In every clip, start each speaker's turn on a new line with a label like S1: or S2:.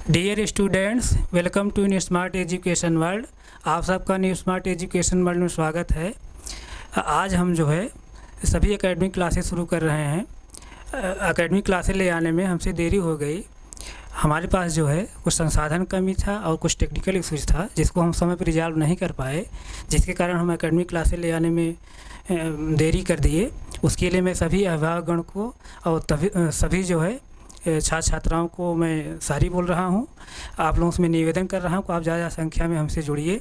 S1: Dear students, welcome to new smart education world. आप सबका new smart education world में स्वागत है। आज हम जो है सभी एकेडमिक क्लासेस शुरू कर रहे हैं। एकेडमिक क्लासेस ले आने में हमसे देरी हो गई। हमारे पास जो है कुछ संसाधन कमी था और कुछ टेक्निकल इश्यूज था जिसको हम समय पर रिजॉल्व नहीं कर पाए, जिसके कारण हम एकेडमिक क्लासेस ले आने में देरी कर दिए। उसके लिए मैं सभी अभिभावकगण को और सभी जो है छात्र छात्राओं को मैं सॉरी बोल रहा हूँ। आप लोगों से मैं निवेदन कर रहा हूँ कि आप ज़्यादा संख्या में हमसे जुड़िए।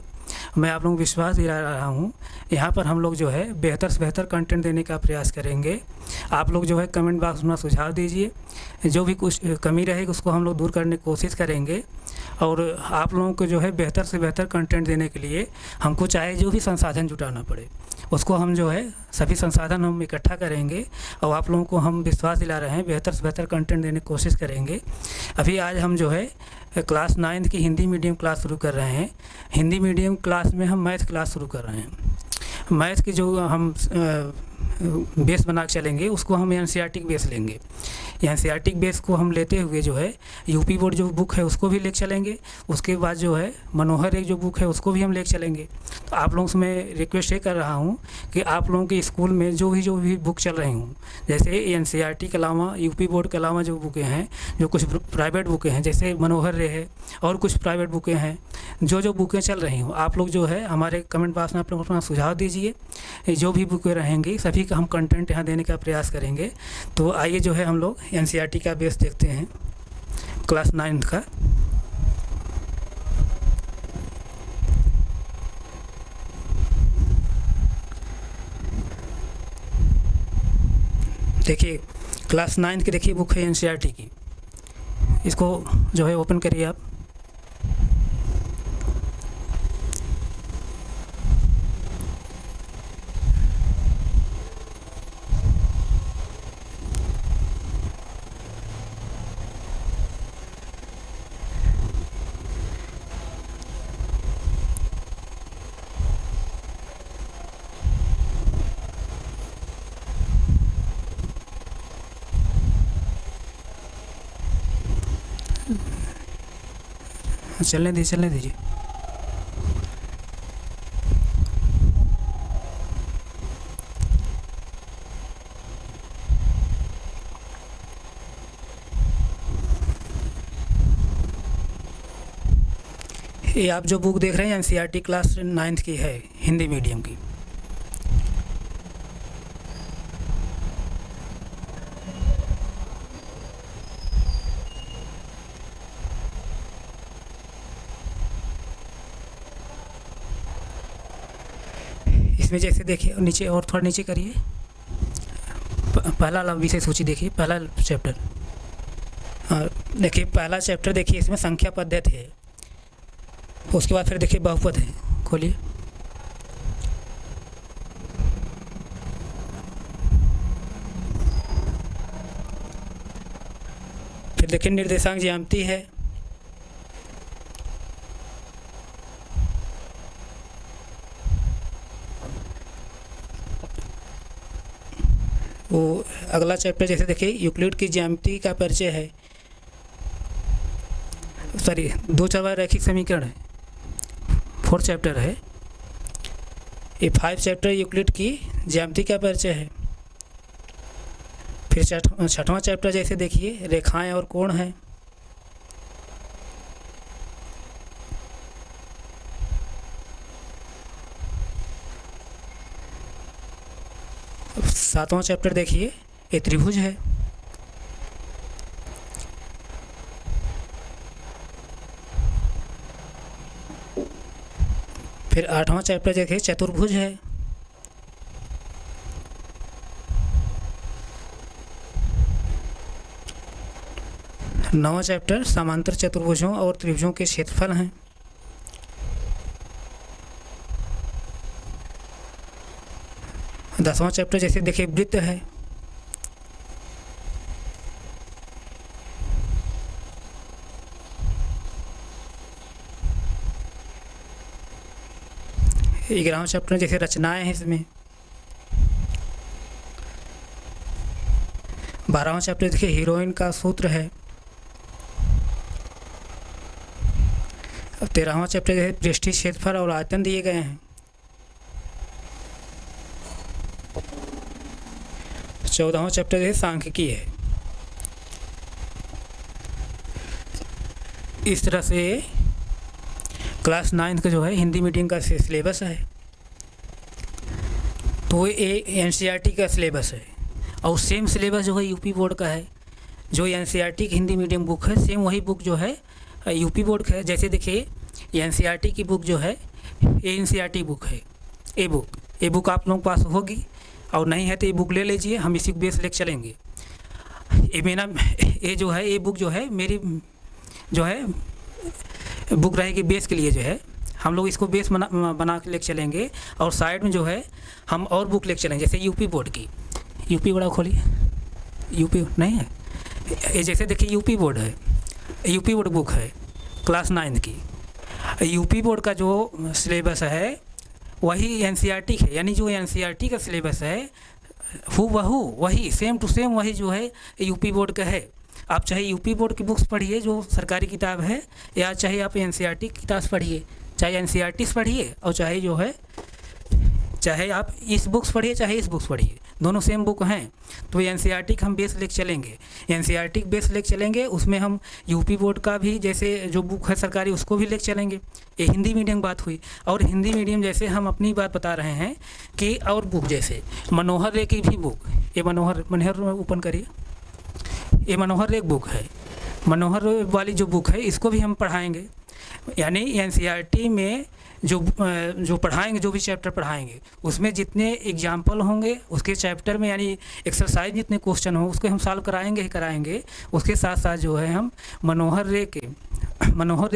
S1: मैं आप लोगों को विश्वास दिला रहा हूँ। यहाँ पर हम लोग जो है बेहतर से बेहतर कंटेंट देने का प्रयास करेंगे। आप लोग जो है कमेंट बॉक्स में सुझाव दीजिए, जो भी कुछ कमी रहेगी उसको हम लोग दूर करने की कोशिश करेंगे। और आप लोगों को जो है बेहतर से बेहतर कंटेंट देने के लिए हमको चाहे जो भी संसाधन जुटाना पड़े उसको हम जो है सभी संसाधन हम इकट्ठा करेंगे और आप लोगों को हम विश्वास दिला रहे हैं बेहतर से बेहतर कंटेंट देने की कोशिश करेंगे। अभी आज हम जो है क्लास 9 की हिंदी मीडियम क्लास शुरू कर रहे हैं। हिंदी मीडियम क्लास में हम मैथ क्लास शुरू कर रहे हैं। मैथ की जो हम बेस बना के चलेंगे उसको हम एनसीईआरटी बेस लेंगे। एनसीईआरटी बेस को हम लेते हुए जो है यूपी बोर्ड जो बुक है उसको भी लेके चलेंगे। उसके बाद जो है मनोहर एक जो बुक है उसको भी हम लेके चलेंगे। तो आप लोगों से मैं रिक्वेस्ट ये कर रहा हूँ कि आप लोगों के स्कूल में जो भी बुक चल रही हूँ, जैसे एनसीईआरटी के अलावा यूपी बोर्ड के अलावा जो बुकें हैं, जो कुछ प्राइवेट बुकें हैं जैसे मनोहर रे है और कुछ प्राइवेट बुकें हैं, जो बुकें चल रही हूँ आप लोग जो है हमारे कमेंट बॉक्स में आप लोग अपना सुझाव दीजिए। जो भी बुकें रहेंगी सभी का हम कंटेंट यहाँ देने का प्रयास करेंगे। तो आइए जो है हम लोग एनसीईआरटी का बेस देखते हैं क्लास 9 का। देखिए क्लास 9 की देखिए बुक है एनसीईआरटी की। इसको जो है ओपन करिए आप। चलने दीजिए। ये आप जो बुक देख रहे हैं एनसीईआरटी क्लास 9 की है, हिंदी मीडियम की। इसमें जैसे देखिए नीचे और थोड़ा नीचे करिए, पहला विषय सूची देखिए, पहला चैप्टर देखिए। पहला चैप्टर देखिए इसमें संख्या पद्धति है। उसके बाद फिर देखिए बहुपद है, खोलिए। फिर देखिए निर्देशांक ज्यामिति है। वो अगला चैप्टर जैसे देखिए यूक्लिड की ज्यामिति का परिचय है। सॉरी, 2 चौबार रैखिक समीकरण है, 4 चैप्टर है। ये 5 चैप्टर यूक्लिड की ज्यामिति का परिचय है। फिर 6वां चैप्टर जैसे देखिए रेखाएं और कोण है। सातवां चैप्टर देखिए ये त्रिभुज है। फिर 8वां चैप्टर देखिए चतुर्भुज है। नौवां चैप्टर समांतर चतुर्भुजों और त्रिभुजों के क्षेत्रफल हैं। 10वां चैप्टर जैसे देखिए वृत्त है। 11वां चैप्टर जैसे रचनाएं हैं इसमें। 12वां चैप्टर देखिए हीरोइन का सूत्र है। 13वां चैप्टर जो है पृष्ठीय क्षेत्रफल और आयतन दिए गए हैं। 14वां चैप्टर जो है सांख्यिकी है। इस तरह से क्लास 9 का जो है हिंदी मीडियम का सिलेबस है। तो ये एनसीईआरटी का सिलेबस है और सेम सिलेबस जो है यूपी बोर्ड का है। जो एनसीईआरटी की हिंदी मीडियम बुक है सेम वही बुक जो है यूपी बोर्ड का है। जैसे देखिए एनसीईआरटी की बुक जो है ये एनसीईआरटी बुक है। ये बुक आप लोगों के पास होगी और नहीं है तो ये बुक ले लीजिए, हम इसी को बेस लेके चलेंगे। ये जो है ये बुक जो है मेरी जो है बुक रहेगी बेस के लिए जो है हम लोग इसको बेस बना के लेके चलेंगे और साइड में जो है हम और बुक लेके चलेंगे। जैसे यूपी बोर्ड की, यूपी बड़ा खोलिए, यूपी नहीं है ये, जैसे देखिए यूपी बोर्ड है, यूपी बोर्ड बुक है क्लास 9 की। यूपी बोर्ड का जो सिलेबस है वही एनसीईआरटी है, यानी जो एनसीईआरटी का सिलेबस है हूबहू वही सेम टू सेम वही जो है यूपी बोर्ड का है। आप चाहे यूपी बोर्ड की बुक्स पढ़िए जो सरकारी किताब है, या चाहे आप एनसीईआरटी की किताब पढ़िए, चाहे एनसीईआरटी से पढ़िए और चाहे आप इस बुक्स पढ़िए चाहे इस बुक्स पढ़िए, दोनों सेम बुक हैं। तो एनसीईआरटी का हम बेस लेके चलेंगे, एनसीईआरटी का बेस लेके चलेंगे, उसमें हम यूपी बोर्ड का भी जैसे जो बुक है सरकारी उसको भी लेके चलेंगे। ये हिंदी मीडियम बात हुई। और हिंदी मीडियम जैसे हम अपनी बात बता रहे हैं कि और बुक जैसे मनोहर रे की भी बुक, ये मनोहर ओपन करिए, ये मनोहर रे एक बुक है, मनोहर वाली जो बुक है इसको भी हम पढ़ाएंगे। यानी एनसीईआरटी में जो पढ़ाएंगे, जो भी चैप्टर पढ़ाएंगे उसमें जितने एग्जाम्पल होंगे उसके चैप्टर में, यानी एक्सरसाइज जितने क्वेश्चन हो उसको हम सॉल्व कराएंगे। उसके साथ साथ जो है हम मनोहर रे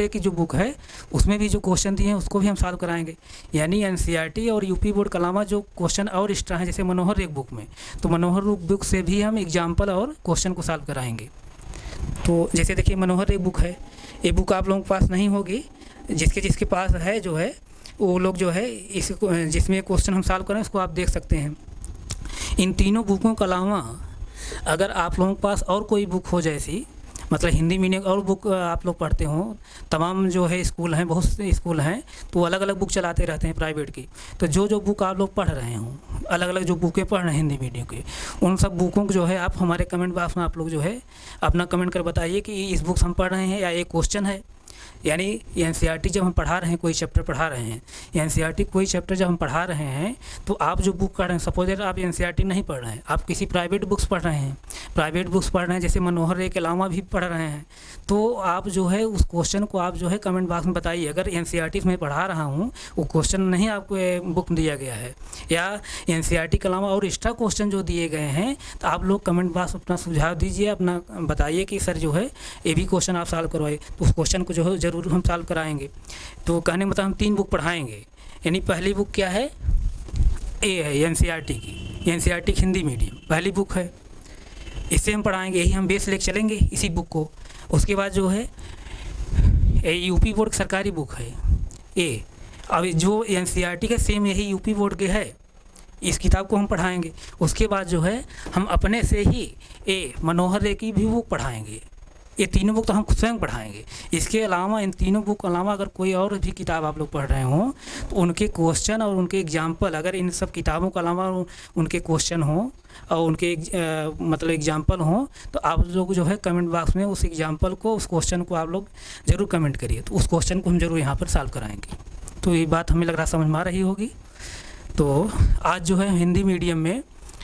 S1: की जो बुक है उसमें भी जो क्वेश्चन दिए हैं उसको भी हम सॉल्व कराएंगे। यानी एनसीईआरटी और यूपी बोर्ड के अलावा जो क्वेश्चन और एक्स्ट्रा हैं जैसे मनोहर रे बुक में, तो मनोहर बुक से भी हम एग्जाम्पल और क्वेश्चन को सॉल्व कराएंगे। तो जैसे देखिए मनोहर रे बुक है, ये बुक आप लोगों के पास नहीं होगी, जिसके पास है जो है वो लोग जो है इसको जिसमें क्वेश्चन हम सॉल्व करें उसको आप देख सकते हैं। इन तीनों बुकों के अलावा अगर आप लोगों के पास और कोई बुक हो, जैसी मतलब हिंदी मीडियम और बुक आप लोग पढ़ते हो, तमाम जो है स्कूल हैं, बहुत से स्कूल हैं तो अलग अलग बुक चलाते रहते हैं प्राइवेट की। तो जो बुक आप लोग पढ़ रहे हो, अलग अलग जो बुकें पढ़ रहे हैं हिंदी मीडियम की, उन सब बुकों को जो है आप हमारे कमेंट बॉक्स में आप लोग जो है अपना कमेंट कर बताइए कि इस बुक हम पढ़ रहे हैं या एक क्वेश्चन है। यानी एनसीईआरटी जब हम पढ़ा रहे हैं, कोई चैप्टर पढ़ा रहे हैं, एनसीईआरटी कोई चैप्टर जब हम पढ़ा रहे हैं तो आप जो बुक पढ़ रहे हैं, सपोज आप एनसीईआरटी नहीं पढ़ रहे हैं, आप किसी प्राइवेट बुक्स पढ़ रहे हैं, जैसे मनोहर रे के अलावा भी पढ़ रहे हैं, तो आप जो है उस क्वेश्चन को आप जो है कमेंट बॉक्स में बताइए। अगर एनसीईआरटी में पढ़ा रहा हूँ वो क्वेश्चन नहीं आपको बुक दिया गया है या एनसीईआरटी के अलावा और एक्स्ट्रा क्वेश्चन जो दिए गए हैं, तो आप लोग कमेंट बॉक्स अपना सुझाव दीजिए, अपना बताइए कि सर जो है ये भी क्वेश्चन आप सॉल्व करवाइए, तो उस क्वेश्चन को जो है ज़रूर हम सॉल्व कराएंगे। तो कहने मतलब हम 3 बुक पढ़ाएंगे। यानी पहली बुक क्या है, ये है एनसीईआरटी की, एनसीईआरटी हिंदी मीडियम पहली बुक है, इससे हम पढ़ाएंगे, यही हम बेस लेके चलेंगे इसी बुक को। उसके बाद जो है यूपी बोर्ड की सरकारी बुक है ये, अब जो एनसीईआरटी के सेम यही यूपी बोर्ड के है, इस किताब को हम पढ़ाएंगे। उसके बाद जो है हम अपने से ही ये मनोहर रे की भी बुक पढ़ाएंगे। ये तीनों बुक तो हम खुद स्वयं पढ़ाएंगे। इसके अलावा इन तीनों बुक के अलावा अगर कोई और भी किताब आप लोग पढ़ रहे हों तो उनके क्वेश्चन और उनके एग्जाम्पल, अगर इन सब किताबों के अलावा उनके क्वेश्चन हों और उनके मतलब एग्जाम्पल हों, तो आप लोग जो है कमेंट बॉक्स में उस एग्जाम्पल को, उस क्वेश्चन को आप लोग ज़रूर कमेंट करिए, तो उस क्वेश्चन को हम ज़रूर यहाँ पर सॉल्व कराएंगे। तो ये बात हमें लग रहा समझ में आ रही होगी। तो आज जो है हिंदी मीडियम में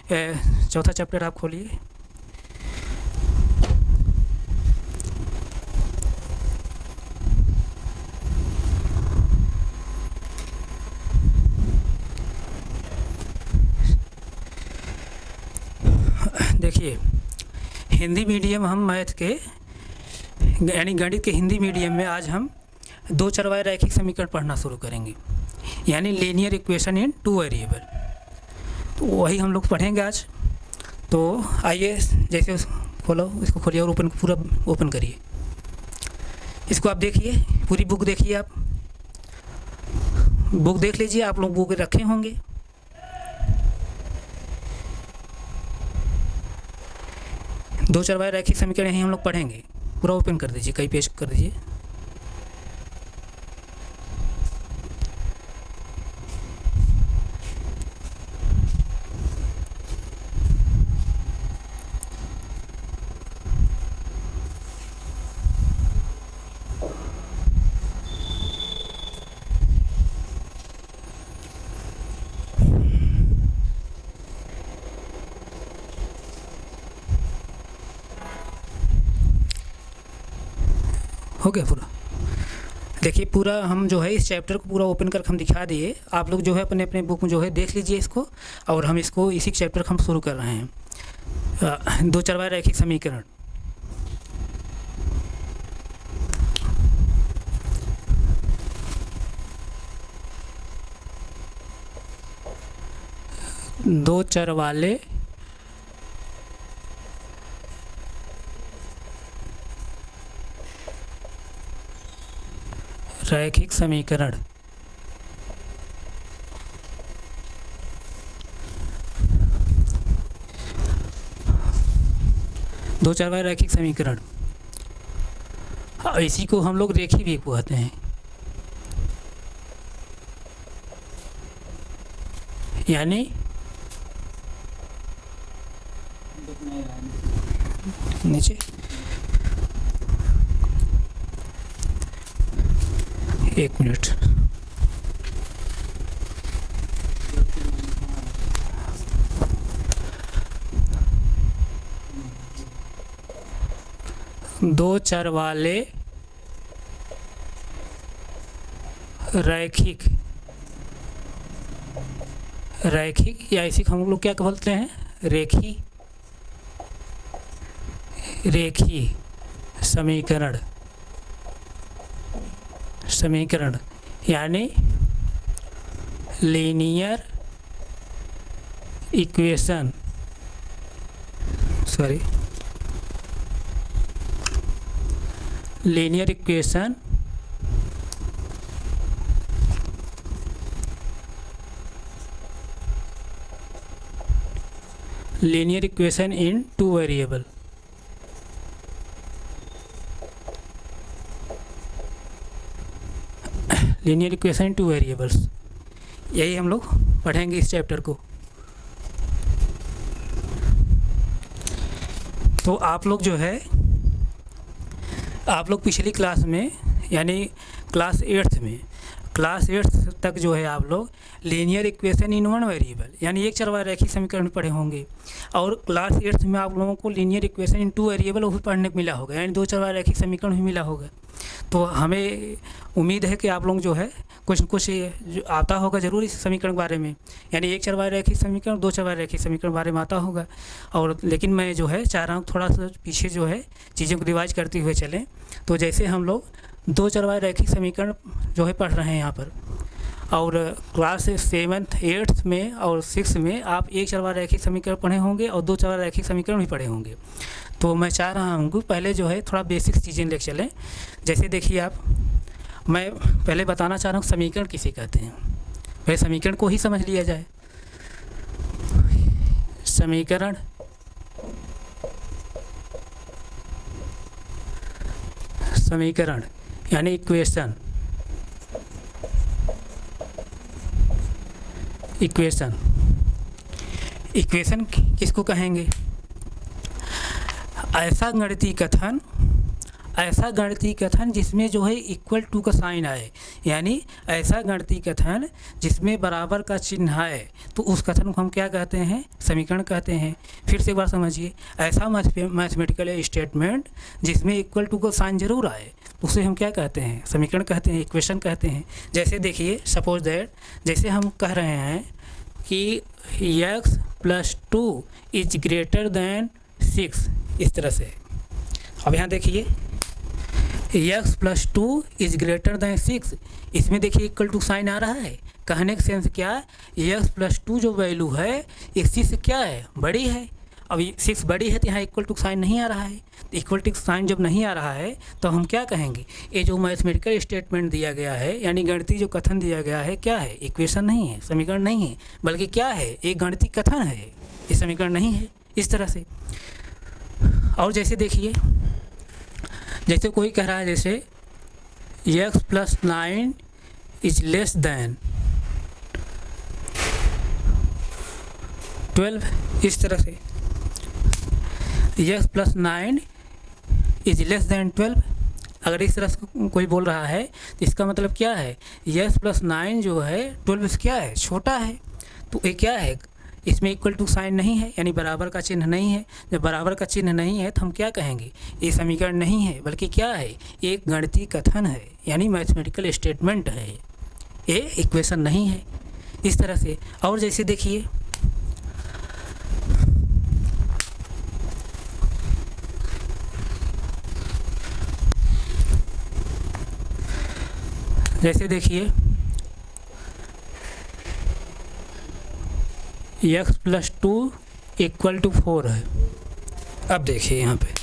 S1: चौथा चैप्टर आप खोलिए। देखिए हिंदी मीडियम हम मैथ के यानी गणित के हिंदी मीडियम में आज हम 2 चरवाए रैखिक समीकरण पढ़ना शुरू करेंगे, यानी लीनियर इक्वेशन इन 2 वेरिएबल। तो वही हम लोग पढ़ेंगे आज। तो आइए, जैसे खोलो, इसको खोलिए और पूरा ओपन करिए। इसको आप देखिए, पूरी बुक देखिए, आप बुक देख लीजिए, आप लोग बुक रखे होंगे। दो चरवाए रैखिक समीकरण यही हम लोग पढ़ेंगे। पूरा ओपन कर दीजिए, कई पेज कर दीजिए। हो गया पूरा। देखिए पूरा हम जो है इस चैप्टर को पूरा ओपन करके हम दिखा दिए। आप लोग जो है अपने अपने बुक में जो है देख लीजिए इसको, और हम इसको इसी चैप्टर को हम शुरू कर रहे हैं। दो चरवाहे रैखिक समीकरण। दो चर वाले रैखिक समीकरण। दो चर वाले रैखिक समीकरण, इसी को हम लोग रेखी भी कहते हैं। यानी नीचे एक मिनट, दो चर वाले रैखिक या इसी को हम लोग क्या बोलते हैं, रेखी समीकरण यानी linear equation, linear equation in two variable। Linear equation in two variables, यही हम लोग पढ़ेंगे इस चैप्टर को। तो आप लोग जो है, आप लोग पिछली क्लास में यानी क्लास 8th तक जो है आप लोग linear equation in one variable यानी एक चरवाहा रैखिक समीकरण पढ़े होंगे, और क्लास 8th में आप लोगों को linear equation in two variable वो भी पढ़ने को मिला होगा, यानी दो चरवाहा रैखिक समीकरण भी मिला होगा। तो हमें उम्मीद है कि आप लोग जो है कुछ न कुछ जो आता होगा ज़रूर इस समीकरण के बारे में, यानी एक चरवाहा रैखिक समीकरण, दो चरवाहा रैखिक समीकरण के बारे में आता होगा। और लेकिन मैं जो है चाह रहा हूँ थोड़ा सा पीछे जो है चीज़ों को रिवाइज करते हुए चलें। तो जैसे हम लोग दो चरवाहा रैखिक समीकरण जो है पढ़ रहे हैं यहाँ पर, और क्लास 7th 8th में और 6th में आप एक चरवाहा रैखिक समीकरण पढ़े होंगे और दो चरवाहा रैखिक समीकरण भी पढ़े होंगे। तो मैं चाह रहा हूँ कि पहले जो है थोड़ा बेसिक चीज़ें लेकर चलें। जैसे देखिए आप, मैं पहले बताना चाह रहा हूँ समीकरण किसे कहते हैं, पहले समीकरण को ही समझ लिया जाए। समीकरण यानी इक्वेशन किसको कहेंगे? ऐसा गणितीय कथन जिसमें जो है इक्वल टू का साइन आए, यानी ऐसा गणितीय कथन जिसमें बराबर का चिन्ह आए, तो उस कथन को हम क्या कहते हैं? समीकरण कहते हैं। फिर से एक बार समझिए, ऐसा मैथमेटिकल स्टेटमेंट जिसमें इक्वल टू का साइन जरूर आए, तो उसे हम क्या कहते हैं? समीकरण कहते हैं, इक्वेशन कहते हैं। जैसे देखिए, सपोज दैट जैसे हम कह रहे हैं कि x + 2 इज ग्रेटर दैन 6, इस तरह से। अब यहाँ देखिए, x + 2 इज ग्रेटर दैन 6, इसमें देखिए इक्वल टू साइन आ रहा है। कहने का सेंस क्या है? x + 2 जो वैल्यू है इस चीज़ से क्या है? बड़ी है। अब 6 बड़ी है तो यहाँ इक्वल टू साइन नहीं आ रहा है। इक्वल टू साइन जब नहीं आ रहा है तो हम क्या कहेंगे? ये जो मैथमेटिकल स्टेटमेंट दिया गया है, यानी गणितीय जो कथन दिया गया है, क्या है? इक्वेशन नहीं है, समीकरण नहीं है, बल्कि क्या है? एक गणितीय कथन है, ये समीकरण नहीं है। इस तरह से। और जैसे देखिए, जैसे कोई कह रहा है जैसे x + 9 इज लेस दैन 12, इस तरह से। x + 9 इज लेस दैन 12, अगर इस तरह से कोई बोल रहा है तो इसका मतलब क्या है? x + 9 जो है 12 से क्या है? छोटा है। तो ये क्या है? इसमें इक्वल टू साइन नहीं है, यानी बराबर का चिन्ह नहीं है। जब बराबर का चिन्ह नहीं है तो हम क्या कहेंगे, ये समीकरण नहीं है, बल्कि क्या है, एक गणितीय कथन है, यानी मैथमेटिकल स्टेटमेंट है, ये इक्वेशन नहीं है। इस तरह से। और जैसे देखिए, x + 2 = 4 है। अब देखिए यहाँ पे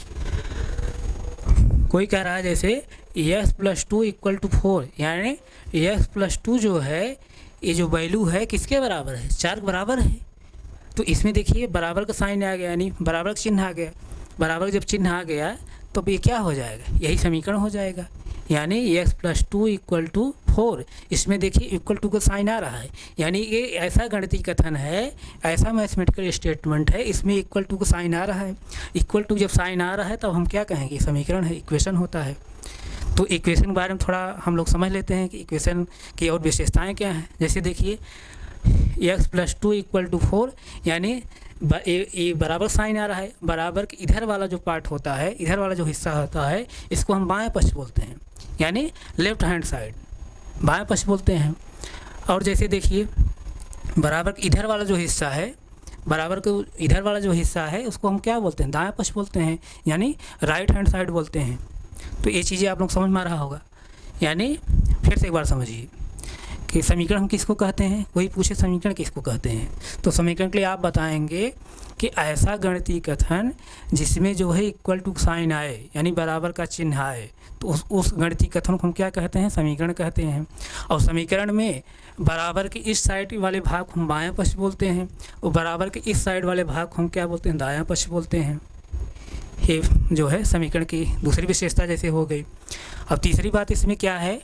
S1: कोई कह रहा है जैसे x + 2 = 4, यानी x + 2 जो है, ये जो वैल्यू है किसके बराबर है, 4 के बराबर है। तो इसमें देखिए बराबर का साइन आ गया, यानी बराबर का चिन्ह आ गया। बराबर जब चिन्ह आ गया तो ये क्या हो जाएगा, यही समीकरण हो जाएगा। यानी x + 2 = 4, इसमें देखिए इक्वल टू का साइन आ रहा है, यानी ये ऐसा गणितीय कथन है, ऐसा मैथमेटिकल स्टेटमेंट है, इसमें इक्वल टू का साइन आ रहा है। इक्वल टू जब साइन आ रहा है तब हम क्या कहेंगे, समीकरण है, इक्वेशन होता है। तो इक्वेशन के बारे में थोड़ा हम लोग समझ लेते हैं कि इक्वेशन की और विशेषताएं क्या हैं। जैसे देखिए x + 2 = 4, यानी ये बराबर साइन आ रहा है, बराबर के इधर वाला जो पार्ट होता है, इधर वाला जो हिस्सा होता है, इसको हम बाएं पक्ष बोलते हैं, यानी लेफ्ट हैंड साइड, बाएं पक्ष बोलते हैं। और जैसे देखिए बराबर के इधर वाला जो हिस्सा है, बराबर के इधर वाला जो हिस्सा है उसको हम क्या बोलते हैं, दाएं पक्ष बोलते हैं, यानी राइट हैंड साइड बोलते हैं। तो ये चीज़ें आप लोग समझ में आ रहा होगा। यानी फिर से एक बार समझिए कि समीकरण हम किसको कहते हैं, कोई पूछे समीकरण किसको कहते हैं, तो समीकरण के लिए आप बताएंगे कि ऐसा गणितीय कथन जिसमें जो है इक्वल टू साइन आए, यानी बराबर का चिन्ह आए, तो उस गणितीय कथन को हम क्या कहते हैं, समीकरण कहते हैं। और समीकरण में बराबर के इस साइड वाले भाग को हम बायां पक्ष बोलते हैं, और बराबर के इस साइड वाले भाग को हम क्या बोलते हैं, दायां पक्ष बोलते हैं। ये जो है समीकरण की दूसरी विशेषता जैसे हो गई। अब तीसरी बात इसमें क्या है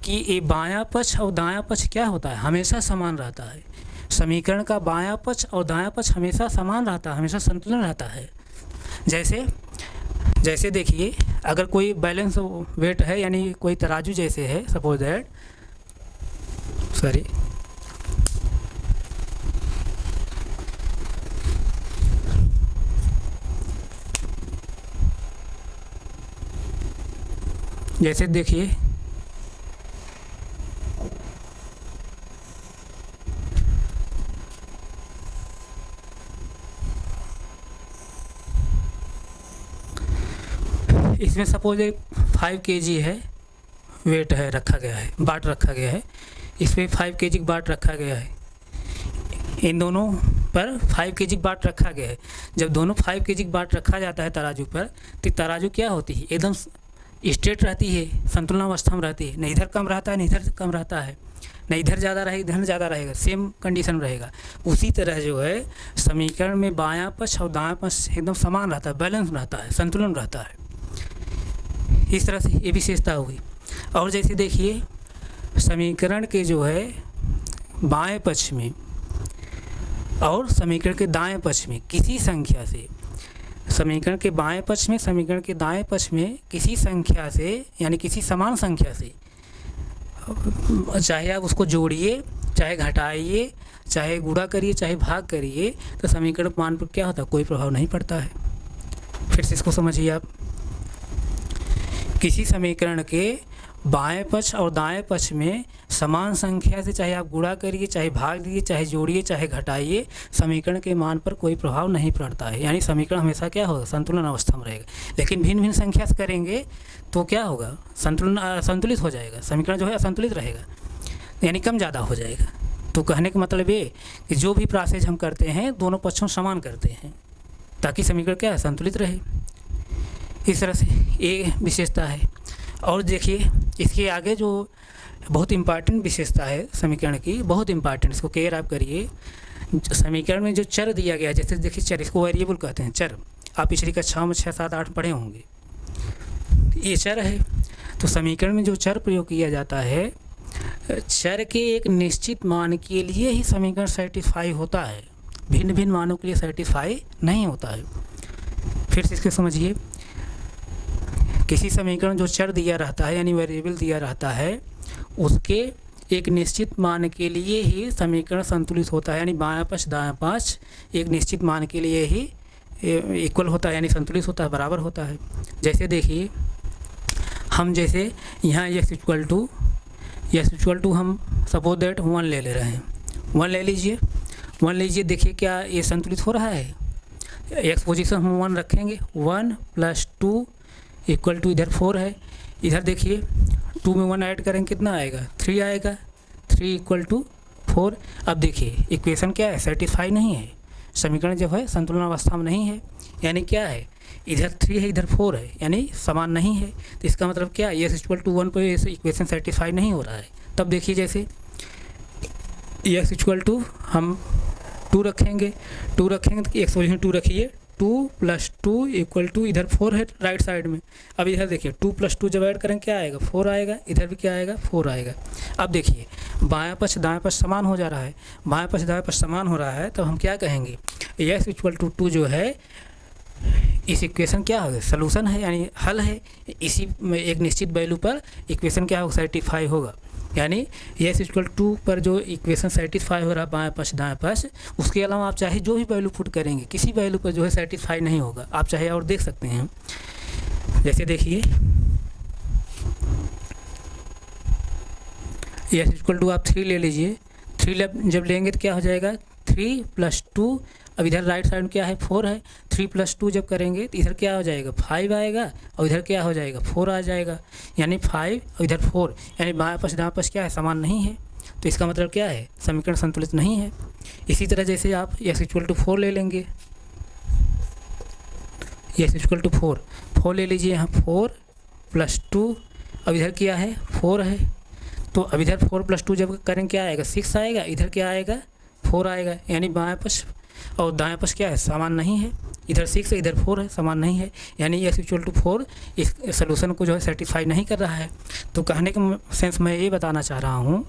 S1: कि ये बायां पक्ष और दायां पक्ष क्या होता है, हमेशा समान रहता है। समीकरण का बायां पक्ष और दायां पक्ष हमेशा समान रहता है, हमेशा संतुलन रहता है। जैसे देखिए अगर कोई बैलेंस वेट है, यानी कोई तराजू जैसे है, सपोज दैट जैसे देखिए इसमें सपोज 5 kg है, वेट है, रखा गया है, बाट रखा गया है, इसमें 5 kg बाट रखा गया है, इन दोनों पर 5 kg बाट रखा गया है। जब दोनों 5 kg बाट रखा जाता है तराजू पर, तो तराजू क्या होती है, एकदम स्ट्रेट रहती है, संतुलन अवस्था में रहती है, न इधर कम रहता है न इधर कम रहता है, न इधर ज़्यादा रहेगा इधर ज़्यादा रहेगा, सेम कंडीशन रहेगा। उसी तरह जो है समीकरण में बायां पक्ष और दायां पक्ष एकदम समान रहता है, बैलेंस रहता है, संतुलन रहता है। इस तरह से ये विशेषता हुई। और जैसे देखिए समीकरण के जो है बाएं पक्ष में और समीकरण के दाएं पक्ष में किसी संख्या से, समीकरण के बाएं पक्ष में समीकरण के दाएं पक्ष में किसी संख्या से, यानी किसी समान संख्या से, चाहे आप उसको जोड़िए, चाहे घटाइए, चाहे गुणा करिए, चाहे भाग करिए, तो समीकरण मान पर क्या होता है, कोई प्रभाव नहीं पड़ता है। फिर से इसको समझिए आप, किसी समीकरण के बाएं पक्ष और दाएं पक्ष में समान संख्या से चाहे आप गुणा करिए, चाहे भाग दीजिए, चाहे जोड़िए, चाहे घटाइए, समीकरण के मान पर कोई प्रभाव नहीं पड़ता है। यानी समीकरण हमेशा क्या होगा, संतुलन अवस्था में रहेगा। लेकिन भिन्न भिन्न संख्या से करेंगे तो क्या होगा, संतुलित हो जाएगा, समीकरण जो है असंतुलित रहेगा, यानी कम ज़्यादा हो जाएगा। तो कहने का मतलब ये कि जो भी प्रोसेस हम करते हैं दोनों पक्षों समान करते हैं, ताकि समीकरण क्या है, संतुलित रहे। इस तरह से ये विशेषता है। और देखिए इसके आगे जो बहुत इम्पॉर्टेंट विशेषता है समीकरण की, बहुत इम्पॉर्टेंट, इसको केयर आप करिए। समीकरण में जो चर दिया गया है, जैसे देखिए चर, इसको वेरिएबल कहते हैं, चर। आप पिछली कक्षा में 6, 7, 8 पढ़े होंगे, ये चर है। तो समीकरण में जो चर प्रयोग किया जाता है, चर के एक निश्चित मान के लिए ही समीकरण सेटिस्फाई होता है, भिन्न भिन्न मानों के लिए सेटिस्फाई नहीं होता है। फिर से इसको समझिए, किसी समीकरण जो चर दिया रहता है, यानी वेरिएबल दिया रहता है, उसके एक निश्चित मान के लिए ही समीकरण संतुलित होता है, यानी बायां पक्ष दायां पक्ष एक निश्चित मान के लिए ही इक्वल होता है, यानी संतुलित होता है, बराबर होता है। जैसे देखिए हम जैसे यहाँ यस इक्वल टू हम सपोज दैट 1 ले रहे हैं, 1 ले लीजिए, 1 लीजिए, देखिए क्या ये संतुलित हो रहा है। एक्स पोजीशन हम 1 रखेंगे, 1 + 2 इक्वल टू इधर 4 है, इधर देखिए 2 में 1 ऐड करेंगे कितना आएगा, 3 आएगा, 3 इक्वल टू 4। अब देखिए इक्वेशन क्या है, सेटिस्फाई नहीं है, समीकरण जो है संतुलन अवस्था में नहीं है, यानी क्या है, इधर 3 है इधर 4 है, यानी समान नहीं है। तो इसका मतलब क्या है, यस इक्वल टू 1 पर इक्वेशन सेटिस्फाई नहीं हो रहा है। तब देखिए जैसे यस इक्वल टू हम 2 रखेंगे, 2 रखेंगे तो एक्स पोजीशन 2 रखिए, 2 + 2 इक्वल टू इधर 4 है राइट साइड में। अब इधर देखिए 2 + 2 जब ऐड करेंगे क्या आएगा, 4 आएगा, इधर भी क्या आएगा, 4 आएगा। अब देखिए बायां पक्ष दायां पक्ष समान हो जा रहा है, बायां पक्ष दायां पक्ष समान हो रहा है, तो हम क्या कहेंगे, यस इक्वल टू 2 जो है इस इक्वेशन क्या होगा, सलूशन है, यानी हल है। इसी में एक निश्चित वैल्यू पर इक्वेशन क्या होगा, सेटिस्फाई होगा। यानी यस इक्वल 2 पर जो इक्वेशन सेटिस्फाई हो रहा है बाएं पक्ष दाएं पक्ष, उसके अलावा आप चाहे जो भी वैल्यू पुट करेंगे किसी वैल्यू पर जो है सेटिस्फाई नहीं होगा। आप चाहे और देख सकते हैं, जैसे देखिए यस इक्वल टू आप 3 ले लीजिए, 3 जब लेंगे तो क्या हो जाएगा, 3 + 2, अब इधर राइट साइड में क्या है, 4 है, 3 + 2 जब करेंगे तो इधर क्या हो जाएगा, 5 आएगा, और इधर क्या हो जाएगा, 4 आ जाएगा, यानी 5 और इधर 4, यानी बायां पक्ष दायां पक्ष क्या है, समान नहीं है। तो इसका मतलब क्या है, समीकरण संतुलित नहीं है। इसी तरह जैसे आप यस इक्वल टू 4 ले लेंगे, यस इक्वल टू 4 ले लीजिए, यहाँ 4 + 2, अब इधर क्या है, 4 है, तो अब इधर 4 + 2 जब करेंगे क्या आएगा, 6 आएगा, इधर क्या आएगा, 4 आएगा, यानी बायां पक्ष और दायां पक्ष क्या है, समान नहीं है। इधर 6 है इधर 4 है, समान नहीं है, यानी यस इक्वल टू 4 इस सोल्यूशन को जो है सेटिस्फाई नहीं कर रहा है। तो कहने का सेंस मैं ये बताना चाह रहा हूँ,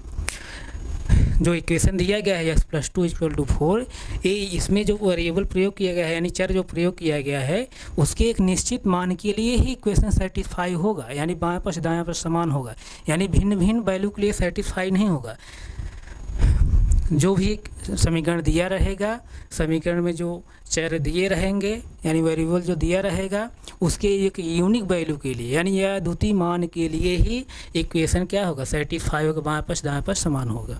S1: जो इक्वेशन दिया गया है यस + 2 = 4, ये इसमें जो वेरिएबल प्रयोग किया गया है, यानी चर जो प्रयोग किया गया है, उसके एक निश्चित मान के लिए ही इक्वेशन सेटिस्फाई होगा, यानी बायां पक्ष दायां पक्ष समान होगा, यानी भिन्न भिन्न वैल्यू के लिए सेटिस्फाई नहीं होगा। जो भी समीकरण दिया रहेगा, समीकरण में जो चर दिए रहेंगे, यानी वेरिएबल जो दिया रहेगा, उसके एक यूनिक वैल्यू के लिए, यानी यह अद्वितीय मान के लिए ही इक्वेशन क्या होगा, सेटिस्फाई होगा, बायां पक्ष दायां पक्ष समान होगा।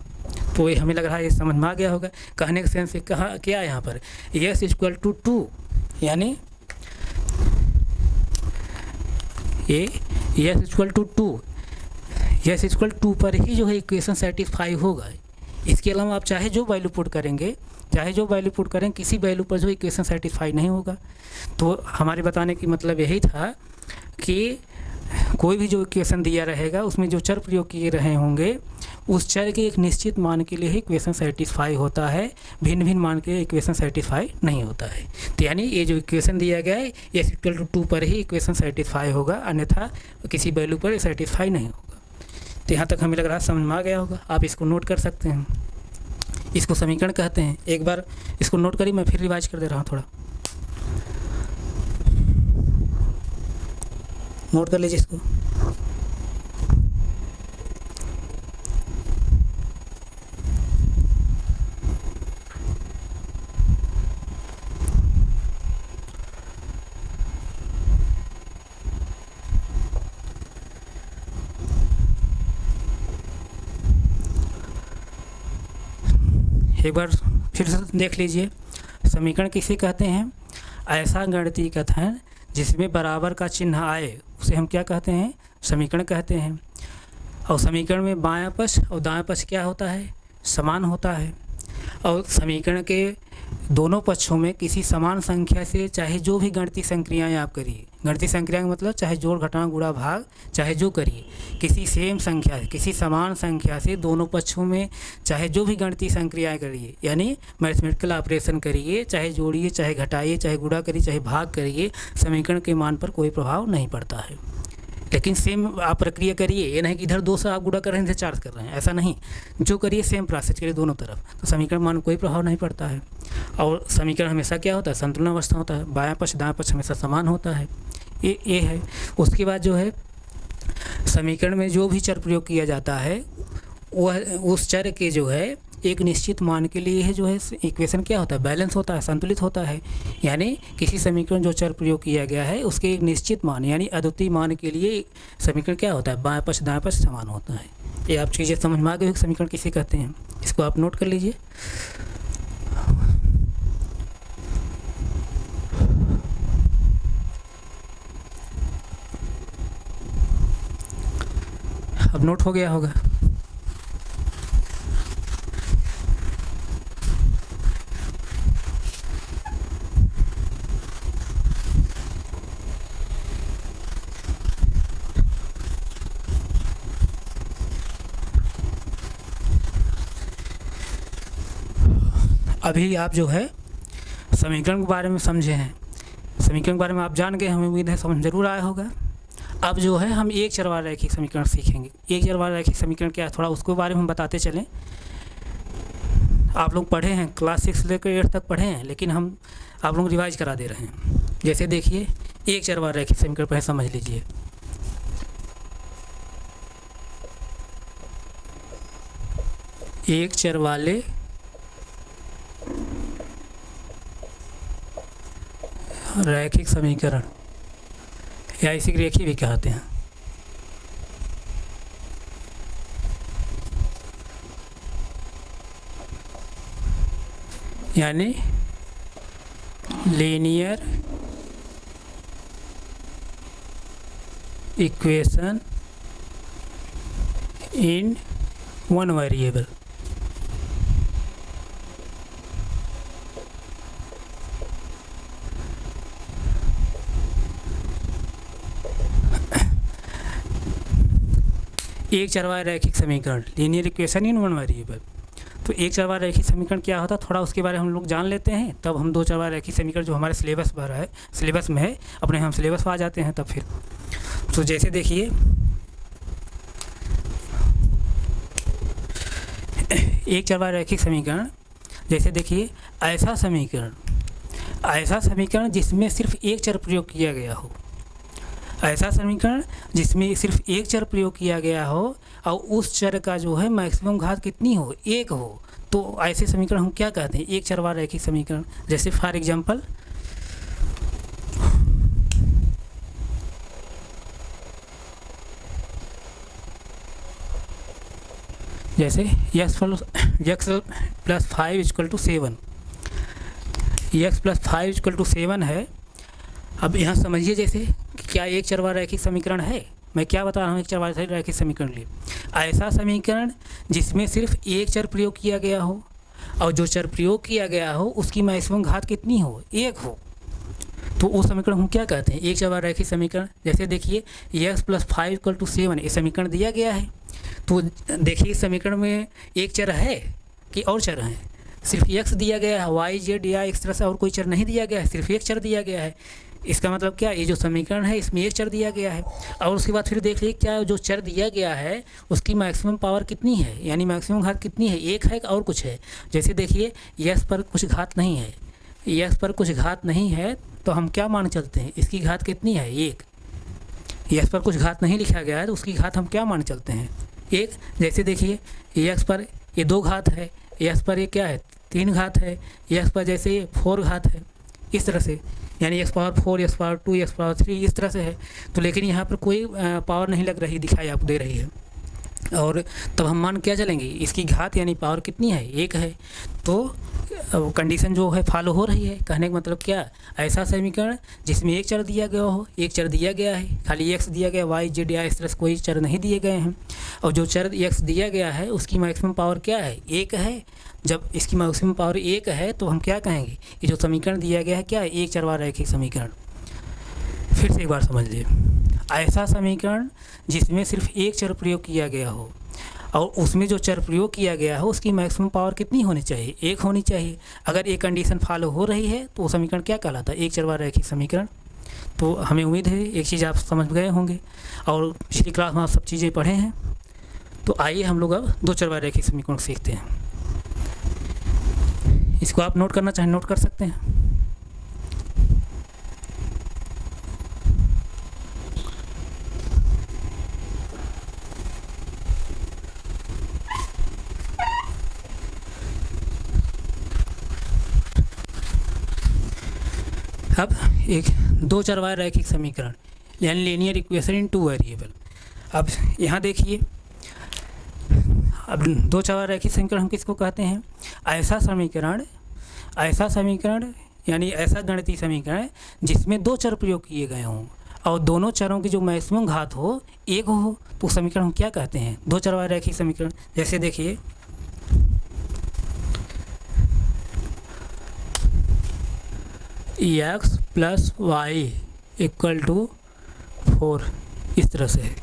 S1: तो ये हमें लग रहा है ये समझ में आ गया होगा। कहने का सेंस कहा क्या है यहाँ पर, यस इक्वल टू 2, यानी ये yes equal to 2, yes equal 2 पर ही जो है इक्वेशन सेटिस्फाई होगा। इसके अलावा आप चाहे जो वैल्यू पुट करेंगे, किसी वैल्यू पर जो इक्वेशन सेटिस्फाई नहीं होगा। तो हमारे बताने की मतलब यही था कि कोई भी जो इक्वेशन दिया रहेगा, उसमें जो चर प्रयोग किए रहे होंगे, उस चर के एक निश्चित मान के लिए ही इक्वेशन सेटिस्फाई होता है, भिन्न भिन्न मान के लिए इक्वेशन सेटिस्फाई नहीं होता है। तो यानी ये जो इक्वेशन दिया गया है, यस इक्वल टू 2 पर ही इक्वेशन सेटिस्फाई होगा, अन्यथा किसी वैल्यू पर सेटिस्फाई नहीं होगा। तो यहाँ तक हमें लग रहा है समझ में आ गया होगा। आप इसको नोट कर सकते हैं, इसको समीकरण कहते हैं। एक बार इसको नोट करिए, मैं फिर रिवाइज कर दे रहा हूँ, थोड़ा नोट कर लीजिए इसको। एक बार फिर से देख लीजिए, समीकरण किसे कहते हैं, ऐसा गणितीय कथन जिसमें बराबर का चिन्ह आए उसे हम क्या कहते हैं, समीकरण कहते हैं। और समीकरण में बायां पक्ष और दायां पक्ष क्या होता है, समान होता है। और समीकरण के दोनों पक्षों में किसी समान संख्या से चाहे जो भी गणितीय संक्रियाएं आप करिए, गणितीय संक्रिया का मतलब चाहे जोड़ घटाना गुणा भाग चाहे जो करिए, किसी सेम संख्या से, किसी समान संख्या से दोनों पक्षों में चाहे जो भी गणितीय संक्रियाएं करिए, यानी मैथमेटिकल ऑपरेशन करिए, चाहे जोड़िए चाहे घटाइए चाहे गुणा करिए चाहे भाग करिए, समीकरण के मान पर कोई प्रभाव नहीं पड़ता है। लेकिन सेम आप प्रक्रिया करिए, ये नहीं कि इधर 2 से आप गुणा कर रहे हैं इधर 4 कर रहे हैं, ऐसा नहीं। जो करिए सेम प्रोसेस करिए दोनों तरफ, तो समीकरण मान कोई प्रभाव नहीं पड़ता है। और समीकरण हमेशा क्या होता है, संतुलन अवस्था होता है, बायां पक्ष दायां पक्ष हमेशा समान होता है। ये है। उसके बाद जो है समीकरण में जो भी चर प्रयोग किया जाता है वह उस चर के जो है एक निश्चित मान के लिए है जो है इक्वेशन क्या होता है, बैलेंस होता है, संतुलित होता है। यानी किसी समीकरण जो चर प्रयोग किया गया है उसके एक निश्चित मान यानी अद्वितीय मान के लिए समीकरण क्या होता है, बाएं पक्ष दाएं पक्ष समान होता है। ये आप चीज़ें समझ में आ गई, समीकरण किसे कहते हैं, इसको आप नोट कर लीजिए। अब नोट हो गया होगा। अभी आप जो है समीकरण के बारे में समझे हैं, समीकरण के बारे में आप जान गए, हमें उम्मीद है समझ जरूर आया होगा। अब जो है हम एक चर वाला रैखिक समीकरण सीखेंगे। एक चर वाला रैखिक समीकरण क्या है थोड़ा उसके बारे में हम बताते चलें। आप लोग पढ़े हैं, क्लास 6 से लेकर 8 तक पढ़े हैं, लेकिन हम आप लोग रिवाइज करा दे रहे हैं। जैसे देखिए एक चर वाला रैखिक समीकरण पहले समझ लीजिए। एक चर वाले रैखिक समीकरण या इसी रेखी भी कहते हैं। यानी linear equation in one variable. एक चरवाहा रैखिक समीकरण linear equation in one variable. तो एक चरवाहा रैखिक समीकरण क्या होता है थोड़ा उसके बारे में हम लोग जान लेते हैं, तब हम दो चरवाहा रैखिक समीकरण जो हमारे सिलेबस पर है, सिलेबस में है, अपने हम सिलेबस पर आ जाते हैं तब फिर। तो जैसे देखिए एक चरवाहा रैखिक समीकरण, जैसे देखिए ऐसा समीकरण जिसमें सिर्फ एक चर प्रयोग किया गया हो, ऐसा समीकरण जिसमें सिर्फ एक चर प्रयोग किया गया हो और उस चर का जो है मैक्सिमम घात कितनी हो, एक हो, तो ऐसे समीकरण हम क्या कहते हैं, एक चरवाहा रैखिक समीकरण। जैसे फॉर एग्जांपल जैसे x plus 5 equal to 7, x plus 5 equal to 7 है। अब यहाँ समझिए जैसे कि क्या एक चरवाहा रैखिक समीकरण है, मैं क्या बता रहा हूँ, एक चरवाहा रैखिक समीकरण लिए ऐसा समीकरण जिसमें सिर्फ एक चर प्रयोग किया गया हो और जो चर प्रयोग किया गया हो उसकी मैक्सिमम घात कितनी हो, एक हो, तो वो समीकरण हम क्या कहते हैं, एक चरवाहा रैखिक समीकरण। जैसे देखिए x प्लस 5 इक्वल टू 7 ये समीकरण दिया गया है। तो देखिए इस समीकरण में एक चर है कि और चर हैं, सिर्फ x दिया गया है, y z या इस तरह से और कोई चर नहीं दिया गया है, सिर्फ एक चर दिया गया है। इसका मतलब क्या, ये जो समीकरण है इसमें एक चर दिया गया है। और उसके बाद फिर देख लीजिए क्या जो चर दिया गया है उसकी मैक्सिमम पावर कितनी है, यानी मैक्सिमम घात कितनी है, एक है और कुछ है। जैसे देखिए यस पर कुछ घात नहीं है, यस पर कुछ घात नहीं है तो हम क्या मान चलते हैं, इसकी घात कितनी है, एक। यस पर कुछ घात नहीं लिखा गया है तो उसकी घात हम क्या मान चलते हैं, एक। जैसे देखिए यस पर ये 2 घात है, यस पर ये क्या है 3 घात है, यस पर जैसे ये 4 घात है, इस तरह से, यानी x power 4, x power 2, x power 3 इस तरह से है। तो लेकिन यहाँ पर कोई पावर नहीं लग रही, दिखाई आपको दे रही है, और तब हम मान क्या चलेंगे, इसकी घात यानी पावर कितनी है, एक है। तो कंडीशन जो है फॉलो हो रही है। कहने का मतलब क्या, ऐसा समीकरण जिसमें एक चर दिया गया हो, एक चर दिया गया है, खाली x दिया गया, y z या इस तरह से कोई चर नहीं दिए गए हैं, और जो चर x दिया गया है उसकी मैक्सिमम पावर क्या है, एक है। जब इसकी मैक्सिमम पावर एक है तो हम क्या कहेंगे, ये जो समीकरण दिया गया है क्या है, एक चरवाहा रैखिक समीकरण। फिर से एक बार समझ लिए, ऐसा समीकरण जिसमें सिर्फ एक चर प्रयोग किया गया हो और उसमें जो चर प्रयोग किया गया हो उसकी मैक्सिमम पावर कितनी होनी चाहिए, एक होनी चाहिए। अगर ये कंडीशन फॉलो हो रही है तो वो समीकरण क्या कहलाता है, एक चरवाहा रैखिक समीकरण। तो हमें उम्मीद है एक चीज़ आप समझ गए होंगे और पिछली क्लास में आप सब चीज़ें पढ़े हैं। तो आइए हम लोग अब दो चरवाहा रैखिक समीकरण सीखते हैं। इसको आप नोट करना चाहें नोट कर सकते हैं। अब एक दो चरवाहा रैखिक समीकरण यानी linear equation in two variable. अब यहाँ देखिए, अब दो चरवाहा रैखिक समीकरण हम किसको कहते हैं? ऐसा समीकरण यानी ऐसा गणितीय समीकरण जिसमें दो चर प्रयोग किए गए हों और दोनों चरों की जो मैक्सिमम घात हो एक हो, तो समीकरण हम क्या कहते हैं? दो चरवाहा रैखिक समीकरण। जैसे देखिए, x plus Y equal to 4, इस तरह से है।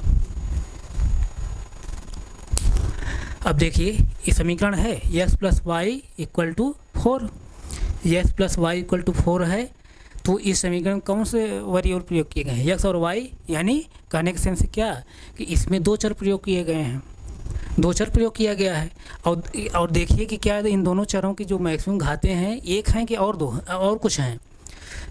S1: अब देखिए, ये समीकरण है x plus Y equal to 4, x plus Y equal to 4 है। तो इस समीकरण कौन से वेरिएबल प्रयोग किए गए हैं? x और y, यानी कहने के सेंस क्या कि इसमें दो चर प्रयोग किए गए हैं, दो चर प्रयोग किया गया है। और देखिए कि क्या इन दोनों चरों की जो मैक्सिमम घातें हैं एक हैं कि और दो और कुछ हैं।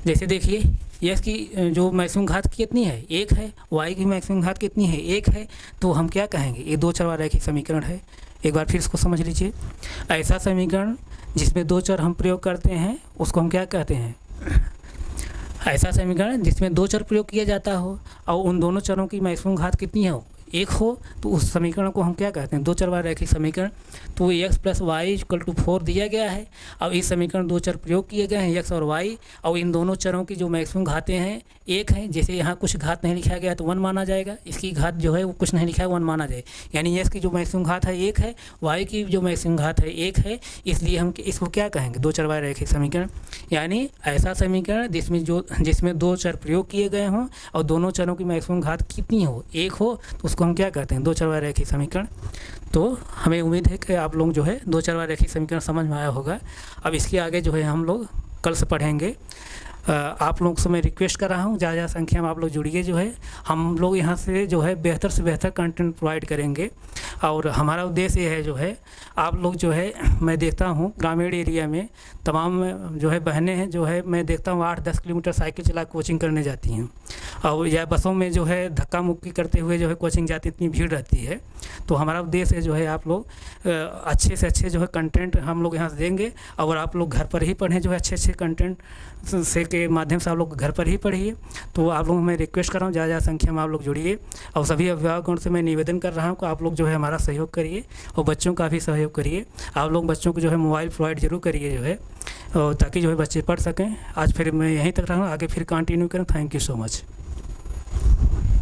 S1: जैसे देखिए, x की जो मैक्सिमम घात कितनी है? एक है। y की मैक्सिमम घात कितनी है? एक है। तो हम क्या कहेंगे? ये दो चरवाहा रैखिक समीकरण है। एक बार फिर इसको समझ लीजिए। ऐसा समीकरण जिसमें दो चर हम प्रयोग करते हैं उसको हम क्या कहते हैं? ऐसा समीकरण जिसमें दो चर प्रयोग किया जाता हो और उन दोनों चरों की मैक्सिमम घात कितनी हो? एक हो, तो उस समीकरण को हम क्या कहते हैं? दो चरवाहा रैखिक समीकरण। तो x plus Y equal to 4 दिया गया है। अब इस समीकरण दो चर प्रयोग किए गए हैं x और y, और इन दोनों चरों की जो मैक्सिमम घातें हैं एक हैं। जैसे यहाँ कुछ घात नहीं लिखा गया तो 1 माना जाएगा, इसकी घात जो है वो कुछ नहीं लिखा है 1 माना जाए, यानी x की जो मैक्सिमम घात है एक है, y की जो मैक्सिमम घात है एक है, इसलिए हम इसको क्या कहेंगे? दो चरवाहा रैखिक समीकरण। यानी ऐसा समीकरण जिसमें दो चर प्रयोग किए गए हों और दोनों चरों की मैक्सिमम घात कितनी हो? एक हो, तो उसको हम क्या कहते हैं? दो चरवाहा रैखिक समीकरण। तो हमें उम्मीद है कि आप लोग जो है दो चरवाहा रैखिक समीकरण समझ में आया होगा। अब इसके आगे जो है हम लोग कल से पढ़ेंगे। आप लोग से मैं रिक्वेस्ट कर रहा हूँ ज़्यादा संख्या में आप लोग जुड़िए। जो है हम लोग यहाँ से जो है बेहतर से बेहतर कंटेंट प्रोवाइड करेंगे और हमारा उद्देश्य ये है जो है आप लोग जो है, मैं देखता हूँ ग्रामीण एरिया में तमाम जो है बहनें हैं जो है, मैं देखता हूँ 8-10 किलोमीटर साइकिल चला कोचिंग करने जाती हैं और या बसों में जो है धक्का मुक्की करते हुए जो है कोचिंग जाती, इतनी भीड़ रहती है। तो हमारा उद्देश्य है जो है आप लोग अच्छे से अच्छे जो है कंटेंट हम लोग यहाँ से देंगे और आप लोग घर पर ही पढ़ें, जो है अच्छे कंटेंट से के माध्यम से आप लोग घर पर ही पढ़िए। तो आप लोगों मैं रिक्वेस्ट कर रहा हूँ ज़्यादा संख्या में आप लोग जुड़िए और सभी अभिभावकों से मैं निवेदन कर रहा हूँ कि आप लोग जो है हमारा सहयोग करिए और बच्चों का भी सहयोग करिए। आप लोग बच्चों को जो है मोबाइल प्रोवाइड जरूर करिए जो है, और ताकि जो है बच्चे पढ़ सकें। आज फिर मैं यहीं तक रहा हूँ, आगे फिर कंटिन्यू करें। Thank you so much.